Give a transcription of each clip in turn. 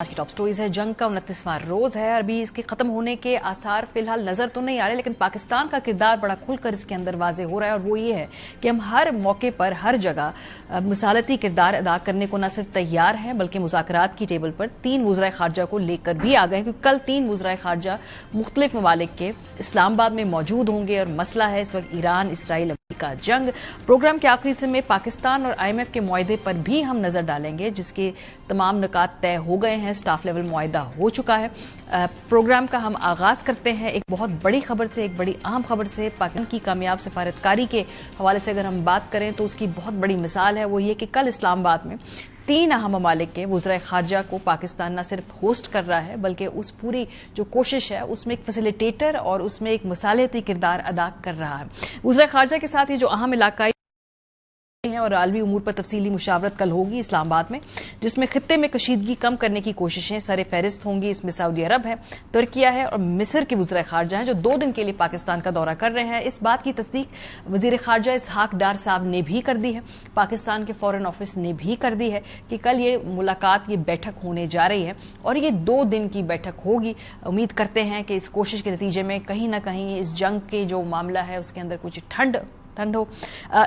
آج کی top stories ہے۔ جنگ کا 29واں روز ہے، ابھی اس کے ختم ہونے کے آثار فی الحال نظر تو نہیں آ رہے، لیکن پاکستان کا کردار بڑا کھل کر اس کے اندر واضح ہو رہا ہے، اور وہ یہ ہے کہ ہم ہر موقع پر ہر جگہ مثالتی کردار ادا کرنے کو نہ صرف تیار ہیں بلکہ مذاکرات کی ٹیبل پر 3 وزرائے خارجہ کو لے کر بھی آ گئے ہیں، کیونکہ کل 3 وزرائے خارجہ مختلف ممالک کے اسلام آباد میں موجود ہوں گے، اور مسئلہ ہے اس وقت ایران اسرائیل امریکہ جنگ۔ پروگرام کے آخری حصے میں پاکستان اور IMF کے معاہدے پر بھی ہم نظر ڈالیں گے، جس کے تمام نکات طے ہو گئے ہیں، سٹاف لیول معاہدہ ہو چکا ہے۔ پروگرام کا ہم آغاز کرتے ہیں ایک بہت بڑی خبر سے، ایک بڑی اہم خبر سے۔ پاکستان کی کامیاب سفارتکاری کے حوالے سے اگر ہم بات کریں تو اس کی بہت بڑی مثال ہے، وہ یہ کہ کل اسلام آباد میں 3 اہم ممالک کے وزرائے خارجہ کو پاکستان نہ صرف ہوسٹ کر رہا ہے بلکہ اس پوری جو کوشش ہے اس میں ایک فیسیلیٹیٹر اور اس میں ایک مثالتی کردار ادا کر رہا ہے۔ وزرائے خارجہ کے ساتھ یہ جو اہم علاقائی ہیں اور عالمی امور پر تفصیلی مشاورت کل ہوگی اسلام آباد میں، جس میں خطے میں کشیدگی کم کرنے کی کوششیں سر فہرست ہوں گی۔ اس میں سعودی عرب ہے، ترکیہ ہے اور مصر کے وزرائے خارجہ ہیں جو 2 دن کے لیے پاکستان کا دورہ کر رہے ہیں۔ اس بات کی تصدیق وزیر خارجہ اسحاق ڈار صاحب نے بھی کر دی ہے، پاکستان کے فورن آفس نے بھی کر دی ہے کہ کل یہ ملاقات، یہ بیٹھک ہونے جا رہی ہے اور یہ 2 دن کی بیٹھک ہوگی۔ امید کرتے ہیں کہ اس کوشش کے نتیجے میں کہیں نہ کہیں اس جنگ کے جو معاملہ ہے اس کے اندر کچھ ٹھنڈ ہو۔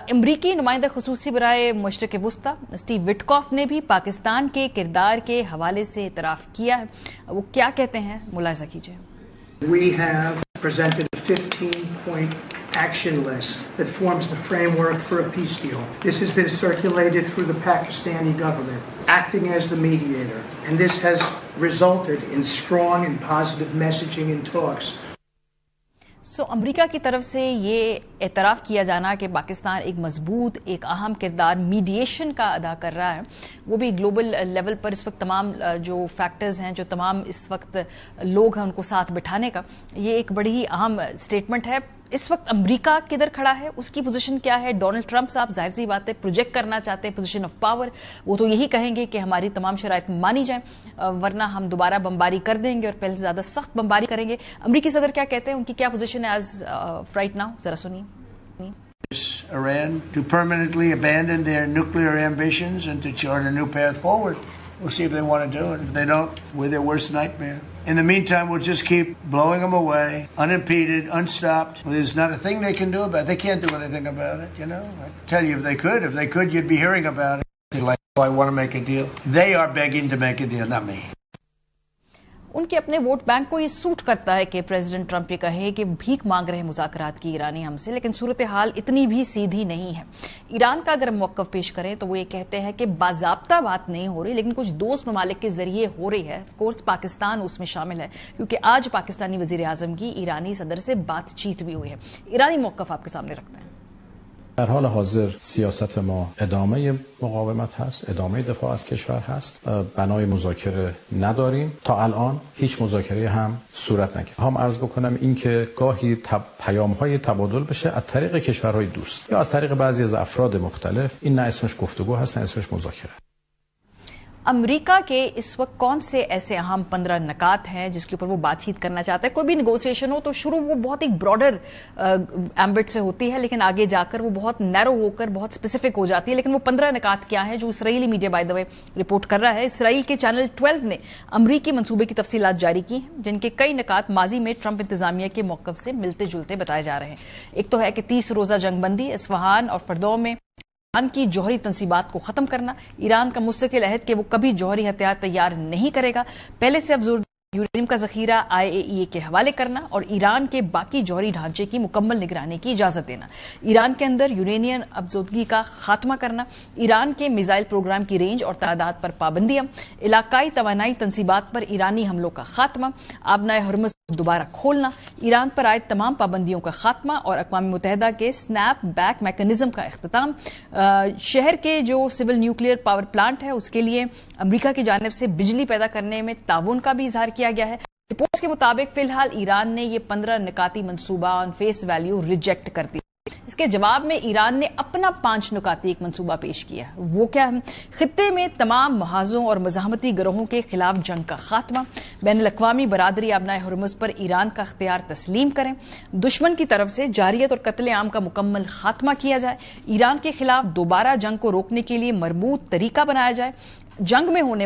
امریکی نمائندہ خصوصی برائے مشرق وسطیٰ اسٹیو وٹکاف نے بھی پاکستان کے کردار کے حوالے سے اعتراف کیا ہے۔ وہ کیا کہتے ہیں ملاحظہ کیجیے۔ We have presented a 15-point action list that forms the framework for a peace deal. This has been circulated through the Pakistani government, acting as the mediator, and this has resulted in strong and positive messaging and talks. امریکہ کی طرف سے یہ اعتراف کیا جانا کہ پاکستان ایک مضبوط، ایک اہم کردار میڈیشن کا ادا کر رہا ہے، وہ بھی گلوبل لیول پر اس وقت تمام جو فیکٹرز ہیں، جو تمام اس وقت لوگ ہیں ان کو ساتھ بٹھانے کا، یہ ایک بڑی ہی اہم سٹیٹمنٹ ہے۔ اس وقت امریکہ کدھر کھڑا ہے، اس کی پوزیشن کیا ہے؟ ڈونلڈ ٹرمپ صاحب ظاہر سی بات ہے پروجیکٹ کرنا چاہتے ہیں پوزیشن آف پاور، وہ تو یہی کہیں گے کہ ہماری تمام شرائط مانی جائیں ورنہ ہم دوبارہ بمباری کر دیں گے اور پہلے سے زیادہ سخت بمباری کریں گے۔ امریکی صدر کیا کہتے ہیں، ان کی کیا پوزیشن ہے ایز رائٹ ناؤ، ذرا سنیے۔ Iran to permanently abandon their nuclear ambitions and to chart a new path forward. We'll see if they want to do it. If they don't, we're their worst nightmare. In the meantime, we'll just keep blowing them away, unimpeded, unstopped. Well, there's not a thing they can do about it. They can't do anything about it, you know. I tell you, if they could, you'd be hearing about it. Like, oh, I want to make a deal. They are begging to make a deal, not me. ان کے اپنے vote bank کو یہ suit کرتا ہے کہ president Trump یہ کہے کہ بھیک مانگ رہے مذاکرات کی ایرانی ہم سے، لیکن صورتحال اتنی بھی سیدھی نہیں ہے۔ ایران کا اگر ہم موقف پیش کریں تو وہ یہ کہتے ہیں کہ باضابطہ بات نہیں ہو رہی، لیکن کچھ دوست ممالک کے ذریعے ہو رہی ہے۔ آف کورس پاکستان اس میں شامل ہے، کیونکہ آج پاکستانی وزیر اعظم کی ایرانی صدر سے بات چیت بھی ہوئی ہے۔ ایرانی موقف آپ کے سامنے رکھتے ہیں۔ در حال حاضر سیاست ما ادامه مقاومت هست، ادامه دفاع از کشور هست، بنای مذاکره نداریم. تا الان هیچ مذاکره هم صورت نگرفته. هم عرض بکنم این که گاهی پیام‌های تبادل بشه از طریق کشورهای دوست یا از طریق بعضی از افراد مختلف، این نه اسمش گفتگو هست نه اسمش مذاکره. امریکہ کے اس وقت کون سے ایسے اہم 15 نکات ہیں جس کے اوپر وہ بات چیت کرنا چاہتا ہے؟ کوئی بھی نیگوسیشن ہو تو شروع وہ بہت ایک براڈر ایمبٹ سے ہوتی ہے، لیکن آگے جا کر وہ بہت نیرو ہو کر بہت اسپیسیفک ہو جاتی ہے۔ لیکن وہ 15 نکات کیا ہیں جو اسرائیلی media by the way report کر رہا ہے؟ اسرائیل کے چینل 12 نے امریکی منصوبے کی تفصیلات جاری کی ہیں، جن کے کئی نکات ماضی میں ٹرمپ انتظامیہ کے موقف سے ملتے جلتے بتائے جا رہے ہیں۔ ایک تو ہے کہ 30 روزہ جنگ بندی، اصفہان اور فردو میں ایران کی جوہری تنصیبات کو ختم کرنا، ایران کا مستقل عہد کہ وہ کبھی جوہری ہتھیار تیار نہیں کرے گا، پہلے سے افزودہ یورینیم کا ذخیرہ IAEA کے حوالے کرنا اور ایران کے باقی جوہری ڈھانچے کی مکمل نگرانی کی اجازت دینا، ایران کے اندر یورینیم افزودگی کا خاتمہ کرنا، ایران کے میزائل پروگرام کی رینج اور تعداد پر پابندیاں، علاقائی توانائی تنصیبات پر ایرانی حملوں کا خاتمہ، آبنائے ہرمز دوبارہ کھولنا، ایران پر عائد تمام پابندیوں کا خاتمہ اور اقوام متحدہ کے سنیپ بیک میکانزم کا اختتام، شہر کے جو سول نیوکلیئر پاور پلانٹ ہے اس کے لیے امریکہ کی جانب سے بجلی پیدا کرنے میں تعاون کا بھی اظہار کیا گیا ہے۔ رپورٹس کے مطابق فی الحال ایران نے یہ 15 نکاتی منصوبہ آن فیس ویلیو ریجیکٹ کر دیا۔ اس کے جواب میں ایران نے اپنا 5 نکاتی ایک منصوبہ پیش کیا ہے۔ وہ کیا ہے؟ خطے میں تمام محاذوں اور مزاحمتی گروہوں کے خلاف جنگ کا خاتمہ، بین الاقوامی برادری آبنائے ہرمز پر ایران کا اختیار تسلیم کریں، دشمن کی طرف سے جارحیت اور قتل عام کا مکمل خاتمہ کیا جائے، ایران کے خلاف دوبارہ جنگ کو روکنے کے لیے مربوط طریقہ بنایا جائے، جنگ میں ہونے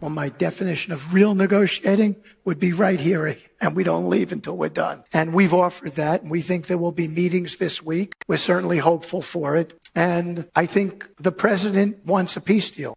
Well, my definition of real negotiating would be right here, and we don't leave until we're done. And we've offered that, and we think there will be meetings this week. We're certainly hopeful for it. And I think the president wants a peace deal.